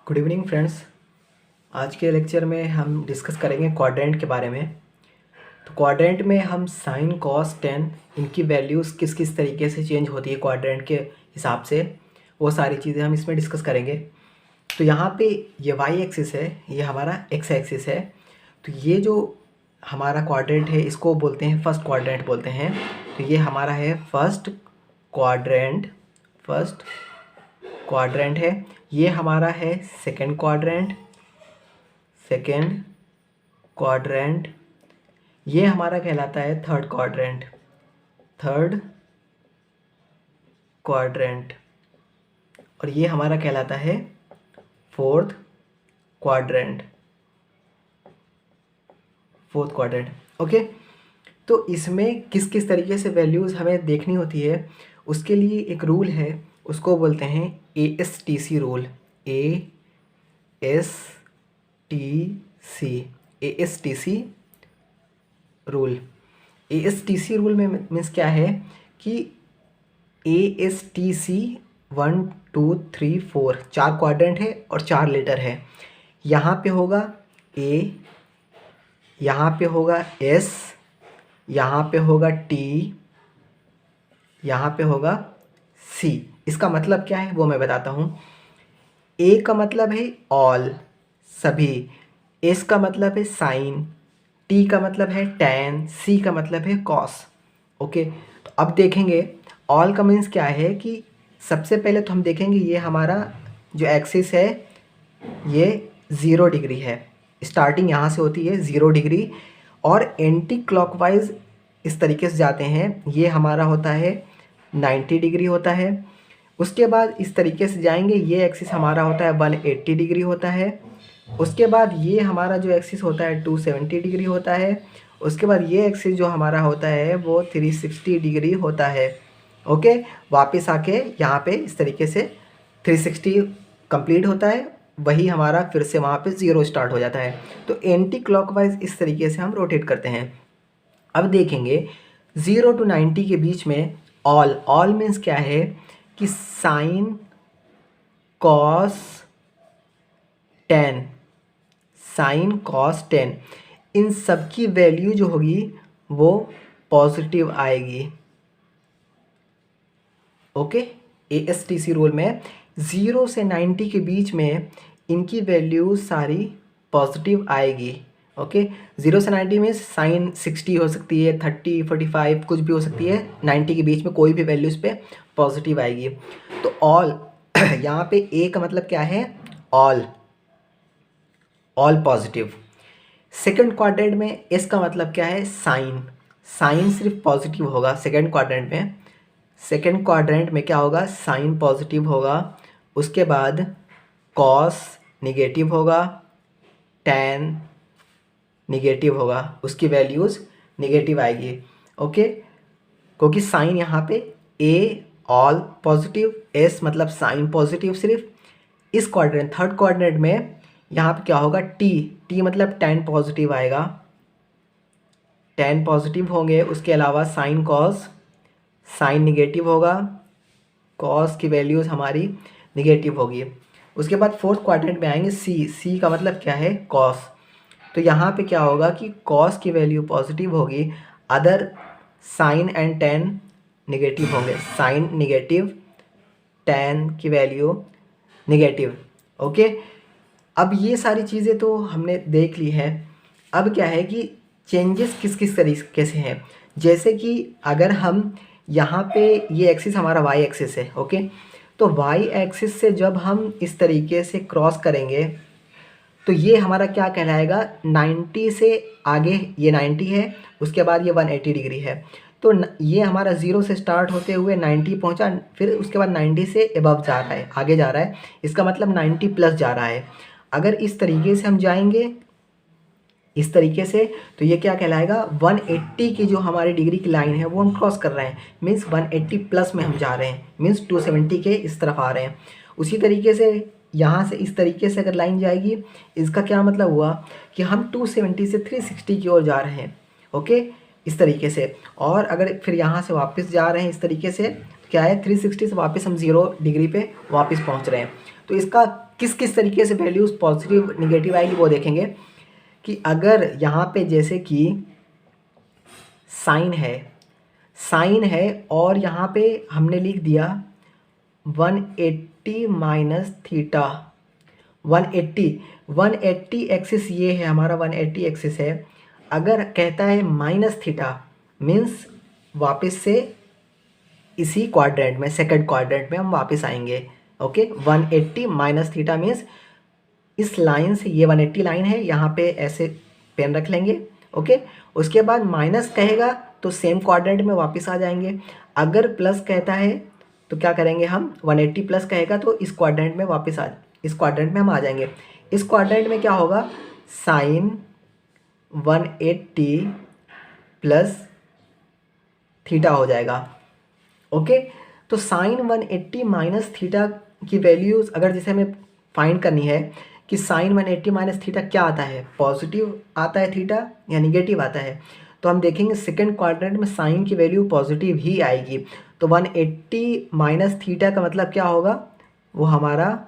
Good evening friends. आज के lecture में हम डिस्कस करेंगे क्वाड्रेंट के बारे में। तो क्वाड्रेंट में हम साइन कॉस टेन इनकी वैल्यूज़ किस किस तरीके से चेंज होती है क्वाड्रेंट के हिसाब से, वो सारी चीज़ें हम इसमें डिस्कस करेंगे। तो यहाँ पे ये वाई एक्सिस है, ये हमारा एक्स एक्सिस है। तो ये जो हमारा क्वाड्रेंट है इसको बोलते हैं फर्स्ट क्वाड्रेंट बोलते हैं। तो ये हमारा है फर्स्ट क्वाड्रेंट है। ये हमारा है सेकंड क्वाड्रेंट। ये हमारा कहलाता है थर्ड क्वाड्रेंट। और ये हमारा कहलाता है फोर्थ क्वाड्रेंट। ओके, तो इसमें किस किस तरीके से वैल्यूज़ हमें देखनी होती है, उसके लिए एक रूल है, उसको बोलते हैं ASTC रूल। ASTC रूल में मीन्स क्या है कि ASTC 1 2 3 4 चार क्वाड्रेंट है और चार लेटर है। यहाँ पे होगा A, यहाँ पे होगा S, यहाँ पे होगा T, यहाँ पे होगा C। इसका मतलब क्या है वो मैं बताता हूँ। A का मतलब है ऑल, सभी। S का मतलब है साइन, T का मतलब है टैन, C का मतलब है कॉस। ओके, तो अब देखेंगे ऑल का मीन्स क्या है कि सबसे पहले तो हम देखेंगे ये हमारा जो एक्सिस है ये 0 डिग्री है। स्टार्टिंग यहाँ से होती है 0 डिग्री और एंटी क्लॉकवाइज इस तरीके से जाते हैं, ये हमारा होता है 90 डिग्री होता है। उसके बाद इस तरीके से जाएंगे, ये एक्सिस हमारा होता है 180 डिग्री होता है। उसके बाद ये हमारा जो एक्सिस होता है 270 डिग्री होता है। उसके बाद ये एक्सिस जो हमारा होता है वो 360 डिग्री होता है। ओके, वापस आके यहाँ पे इस तरीके से 360 कंप्लीट होता है, वही हमारा फिर से वहाँ पे 0 स्टार्ट हो जाता है। तो एंटी क्लॉकवाइज इस तरीके से हम रोटेट करते हैं। अब देखेंगे 0 to 90 के बीच में ऑल मीन्स क्या है कि साइन कॉस टेन इन सब की वैल्यू जो होगी वो पॉजिटिव आएगी। ओके, ASTC रूल में 0 से 90 के बीच में इनकी वैल्यू सारी पॉजिटिव आएगी। ओके, 0 से 90 में साइन 60 हो सकती है, 30 45 कुछ भी हो सकती है, 90 के बीच में कोई भी वैल्यू इस पर पॉजिटिव आएगी। तो ऑल यहाँ पे A का मतलब क्या है, ऑल पॉजिटिव। सेकंड क्वाड्रेंट में S का मतलब क्या है, साइन सिर्फ पॉजिटिव होगा। सेकंड क्वाड्रेंट में क्या होगा, साइन पॉजिटिव होगा। उसके बाद कॉस निगेटिव होगा, टैन निगेटिव होगा, उसकी वैल्यूज़ निगेटिव आएगी। ओके, क्योंकि साइन यहाँ पे A ऑल पॉजिटिव, S मतलब साइन पॉजिटिव सिर्फ। इस क्वाड्रेंट थर्ड क्वाड्रेंट में यहाँ पे क्या होगा, T मतलब टैन पॉजिटिव आएगा, टैन पॉजिटिव होंगे। उसके अलावा साइन निगेटिव होगा, कॉस की वैल्यूज़ हमारी निगेटिव होगी। उसके बाद फोर्थ क्वाड्रेंट में आएंगे C का मतलब क्या है, कॉस। तो यहाँ पे क्या होगा कि कॉस की वैल्यू पॉजिटिव होगी, other sine and tan negative होंगे, साइन निगेटिव, टैन की वैल्यू निगेटिव। ओके, अब ये सारी चीज़ें तो हमने देख ली है। अब क्या है कि चेंजेस किस किस तरीके से हैं, जैसे कि अगर हम यहाँ पे ये एक्सिस हमारा वाई एक्सिस है। ओके, तो वाई एक्सिस से जब हम इस तरीके से क्रॉस करेंगे तो ये हमारा क्या कहलाएगा, 90 से आगे ये 90 है, उसके बाद ये 180 डिग्री है। तो ये हमारा 0 से स्टार्ट होते हुए 90 पहुंचा, फिर उसके बाद 90 से एबव जा रहा है, आगे जा रहा है, इसका मतलब 90 प्लस जा रहा है। अगर इस तरीके से हम जाएंगे इस तरीके से तो ये क्या कहलाएगा, 180 की जो हमारी डिग्री की लाइन है वो हम क्रॉस कर रहे हैं, मीन्स 180 प्लस में हम जा रहे हैं, मीन्स 270 के इस तरफ आ रहे हैं। उसी तरीके से यहाँ से इस तरीके से अगर लाइन जाएगी, इसका क्या मतलब हुआ कि हम 270 से 360 की ओर जा रहे हैं। ओके, इस तरीके से। और अगर फिर यहाँ से वापस जा रहे हैं इस तरीके से, क्या है, 360 से वापस हम 0 डिग्री पे वापस पहुँच रहे हैं। तो इसका किस किस तरीके से वैल्यूज़ पॉजिटिव निगेटिव आएगी वो देखेंगे। कि अगर यहाँ पे जैसे कि साइन है और यहाँ पे हमने लिख दिया 180 माइनस थीटा। 180 एक्सिस ये है हमारा, 180 एक्सिस है। अगर कहता है माइनस थीटा मीन्स वापस से इसी क्वाड्रेंट में, सेकंड क्वाड्रेंट में हम वापस आएंगे। ओके, 180 माइनस थीटा मीन्स इस लाइन से, ये 180 लाइन है, यहाँ पे ऐसे पेन रख लेंगे। ओके, उसके बाद माइनस कहेगा तो सेम क्वाड्रेंट में वापस आ जाएंगे। अगर प्लस कहता है तो क्या करेंगे हम, 180 प्लस कहेगा तो इस क्वाड्रेंट में वापस इस क्वाड्रेंट में हम आ जाएंगे। इस क्वाड्रेंट में क्या होगा, साइन 180 प्लस थीटा हो जाएगा। ओके, तो साइन 180 माइनस थीटा की वैल्यूज़ अगर जैसे हमें फाइंड करनी है कि साइन 180 माइनस थीटा क्या आता है, पॉजिटिव आता है थीटा या निगेटिव आता है, तो हम देखेंगे सेकंड क्वाड्रेंट में साइन की वैल्यू पॉजिटिव ही आएगी। तो 180 माइनस थीटा का मतलब क्या होगा, वो हमारा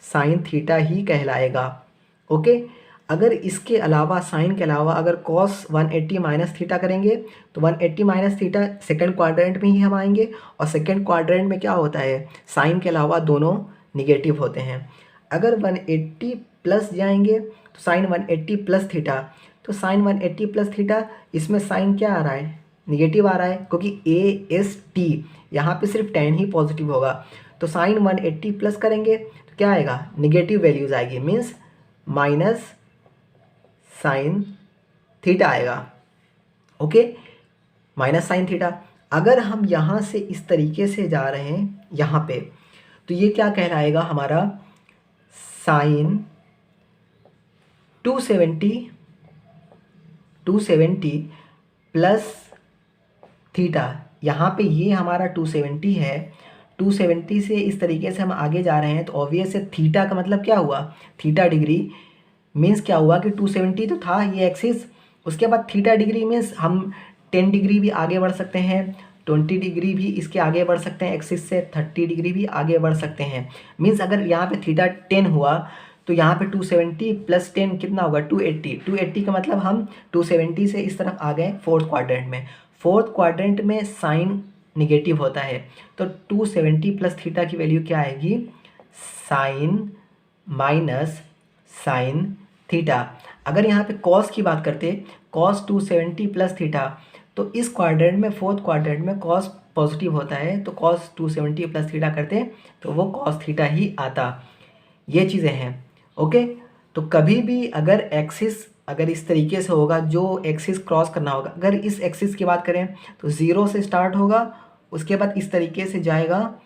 साइन थीटा ही कहलाएगा। ओके, अगर इसके अलावा, साइन के अलावा अगर कॉस 180 माइनस थीटा करेंगे तो 180 माइनस थीटा सेकंड क्वाड्रेंट में ही हम आएंगे। और सेकंड क्वाड्रेंट में क्या होता है, साइन के अलावा दोनों निगेटिव होते हैं। अगर 180 प्लस जाएंगे तो साइन 180 प्लस थीटा, तो साइन 180 प्लस थीटा, इसमें साइन क्या आ रहा है, निगेटिव आ रहा है, क्योंकि ए एस टी यहाँ पे सिर्फ टेन ही पॉजिटिव होगा। तो साइन 180 प्लस करेंगे तो क्या आएगा, निगेटिव वैल्यूज़ आएगी, मीन्स माइनस साइन थीटा आएगा। Okay, minus sine theta. अगर हम यहाँ से इस तरीके से जा रहे हैं यहाँ पे, तो ये क्या कहलाएगा हमारा, साइन 270 प्लस थीटा। यहाँ पे ये हमारा 270 है, 270 से इस तरीके से हम आगे जा रहे हैं, तो ऑब्वियस है थीटा का मतलब क्या हुआ, थीटा डिग्री। मीन्स क्या हुआ कि 270 तो था ये एक्सिस, उसके बाद थीटा डिग्री मीन्स हम 10 डिग्री भी आगे बढ़ सकते हैं, 20 डिग्री भी इसके आगे बढ़ सकते हैं एक्सिस से, 30 डिग्री भी आगे बढ़ सकते हैं। मीन्स अगर यहाँ पे थीटा 10 हुआ तो यहाँ पे 270 प्लस 10 कितना होगा, 280 का मतलब हम 270 से इस तरफ आ गए फोर्थ क्वाड्रेंट में। फोर्थ क्वाड्रेंट में साइन निगेटिव होता है, तो 270 प्लस थीटा की वैल्यू क्या आएगी, साइन माइनस साइन थीटा। अगर यहाँ पे कॉस की बात करते, कॉस 270 प्लस थीटा, तो इस क्वाड्रेंट में, फोर्थ क्वाड्रेंट में कॉस पॉजिटिव होता है, तो कॉस 270 प्लस थीटा करते तो वो कॉस थीटा ही आता। ये चीज़ें हैं। ओके, तो कभी भी अगर एक्सिस अगर इस तरीके से होगा, जो एक्सिस क्रॉस करना होगा, अगर इस एक्सिस की बात करें तो 0 से स्टार्ट होगा, उसके बाद इस तरीके से जाएगा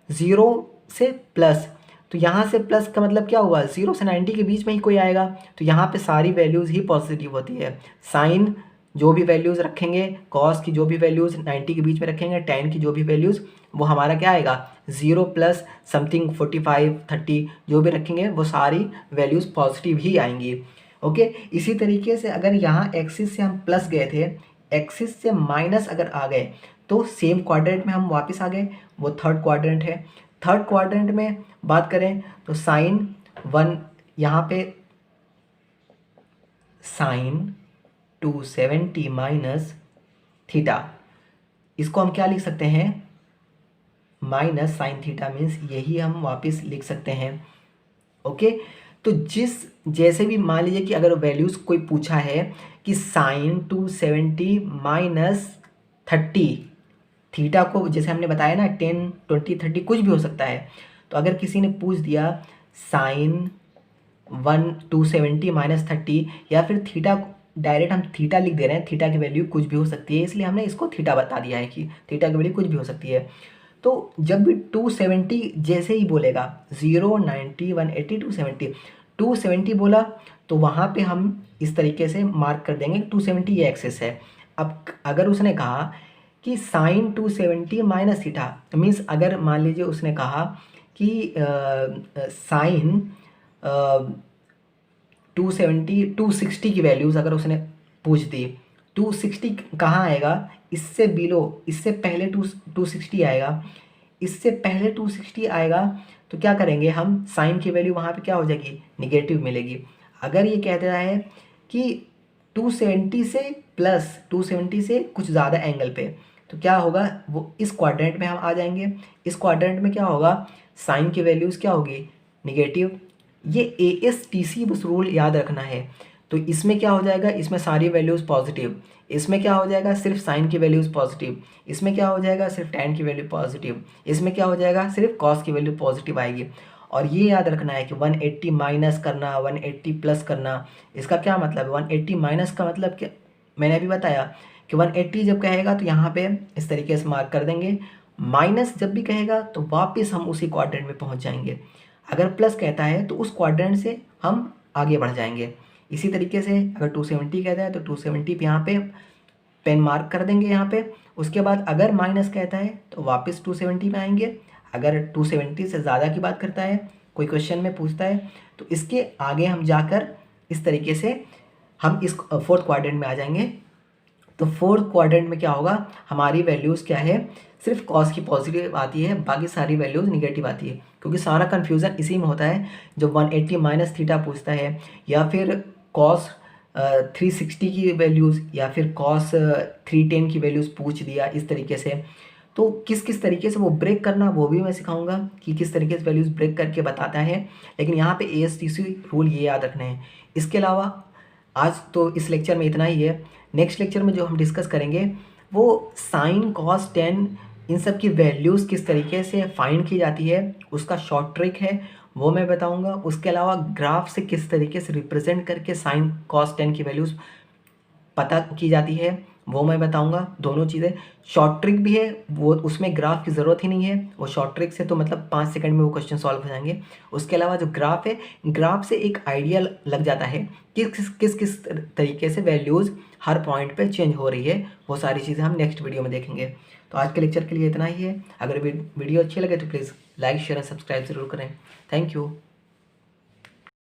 0 से प्लस, तो यहाँ से प्लस का मतलब क्या हुआ, 0 से 90 के बीच में ही कोई आएगा, तो यहाँ पे सारी वैल्यूज़ ही पॉजिटिव होती है। साइन जो भी वैल्यूज़ रखेंगे, कॉस की जो भी वैल्यूज़ 90 के बीच में रखेंगे, टेन की जो भी वैल्यूज़, वो हमारा क्या आएगा, 0 प्लस समथिंग 45 30 जो भी रखेंगे वो सारी वैल्यूज़ पॉजिटिव ही आएंगी। ओके, इसी तरीके से अगर यहाँ एक्सिस से हम प्लस गए थे, एक्सिस से माइनस अगर आ गए तो सेम क्वाड्रेंट में हम वापस आ गए, वो थर्ड क्वाड्रेंट है। थर्ड क्वाड्रेंट में बात करें तो साइन 1, यहाँ पे साइन 270 माइनस थीटा, इसको हम क्या लिख सकते हैं, माइनस साइन थीटा, मीन्स यही हम वापस लिख सकते हैं। ओके, तो जैसे भी मान लीजिए कि अगर वैल्यूज़ कोई पूछा है कि साइन 270 माइनस 30, थीटा को जैसे हमने बताया ना 10 20 30 कुछ भी हो सकता है, तो अगर किसी ने पूछ दिया साइन 270 माइनस 30, या फिर थीटा, डायरेक्ट हम थीटा लिख दे रहे हैं, थीटा की वैल्यू कुछ भी हो सकती है, इसलिए हमने इसको थीटा बता दिया है कि थीटा की वैल्यू कुछ भी हो सकती है। तो जब भी 270 जैसे ही बोलेगा, 0 90 180 270 बोला, तो वहाँ पे हम इस तरीके से मार्क कर देंगे 270 ये एक्सेस है। अब अगर उसने कहा कि साइन 270 माइनस थीटा, मीन्स अगर मान लीजिए उसने कहा कि साइन 260 की वैल्यूज़ अगर उसने पूछ दी, 260 कहाँ आएगा, इससे बिलो, इससे पहले 260 आएगा, इससे पहले 260 आएगा, तो क्या करेंगे हम, साइन की वैल्यू वहाँ पे क्या हो जाएगी, निगेटिव मिलेगी। अगर ये कह रहा है कि 270 से प्लस 270 से कुछ ज़्यादा एंगल पे, तो क्या होगा, वो इस क्वाड्रेंट में हम आ जाएंगे। इस क्वाड्रेंट में क्या होगा, साइन की वैल्यूज़ क्या होगी, निगेटिव। ये ASTC बस रूल याद रखना है। तो इसमें क्या हो जाएगा, इसमें सारी वैल्यूज़ पॉजिटिव, इसमें क्या हो जाएगा, सिर्फ साइन की वैल्यूज़ पॉजिटिव, इसमें क्या हो जाएगा, सिर्फ tan की वैल्यू पॉजिटिव, इसमें क्या हो जाएगा, सिर्फ cos की वैल्यू पॉजिटिव आएगी। और ये याद रखना है कि 180 माइनस करना, 180 प्लस करना, इसका क्या मतलब है, 180 माइनस का मतलब क्या, मैंने अभी बताया कि 180 जब कहेगा तो यहाँ पे इस तरीके से मार्क कर देंगे, माइनस जब भी कहेगा तो वापस हम उसी क्वाड्रेंट में पहुँच जाएंगे। अगर प्लस कहता है तो उस क्वाड्रेंट से हम आगे बढ़ जाएंगे। इसी तरीके से अगर 270 कहता है तो 270 पे यहाँ पे पेन मार्क कर देंगे यहाँ पे। उसके बाद अगर माइनस कहता है तो वापस 270 पे आएंगे। अगर 270 से ज़्यादा की बात करता है, कोई क्वेश्चन में पूछता है, तो इसके आगे हम जाकर इस तरीके से हम इस फोर्थ क्वाड्रेंट में आ जाएंगे। तो फोर्थ क्वाड्रेंट में क्या होगा, हमारी वैल्यूज़ क्या है, सिर्फ कॉस की पॉजिटिव आती है, बाकी सारी वैल्यूज़ निगेटिव आती है। क्योंकि सारा कन्फ्यूज़न इसी में होता है, जब 180 माइनस थीटा पूछता है, या फिर कॉस 360 की वैल्यूज़, या फिर कॉस 310 की वैल्यूज़ पूछ दिया इस तरीके से। तो किस किस तरीके से वो ब्रेक करना, वो भी मैं सिखाऊंगा कि किस तरीके से वैल्यूज़ ब्रेक करके बताता है। लेकिन यहाँ पे ASTC रूल ये याद रखना है। इसके अलावा आज तो इस लेक्चर में इतना ही है। नेक्स्ट लेक्चर में जो हम डिस्कस करेंगे वो साइन कॉस टेन, इन सब की वैल्यूज़ किस तरीके से फाइंड की जाती है, उसका शॉर्ट ट्रिक है, वो मैं बताऊंगा। उसके अलावा ग्राफ से किस तरीके से रिप्रेजेंट करके साइन कॉस टेन की वैल्यूज़ पता की जाती है, वो मैं बताऊंगा। दोनों चीज़ें, शॉर्ट ट्रिक भी है, वो उसमें ग्राफ की ज़रूरत ही नहीं है, वो शॉर्ट ट्रिक से तो मतलब 5 सेकंड में वो क्वेश्चन सॉल्व हो जाएंगे। उसके अलावा जो ग्राफ है, ग्राफ से एक आइडिया लग जाता है कि किस किस तरीके से वैल्यूज़ हर पॉइंट पे चेंज हो रही है। वो सारी चीज़ें हम नेक्स्ट वीडियो में देखेंगे। तो आज के लेक्चर के लिए इतना ही है। अगर वीडियो अच्छी लगे तो please like share and subscribe ज़रूर करें। Thank you.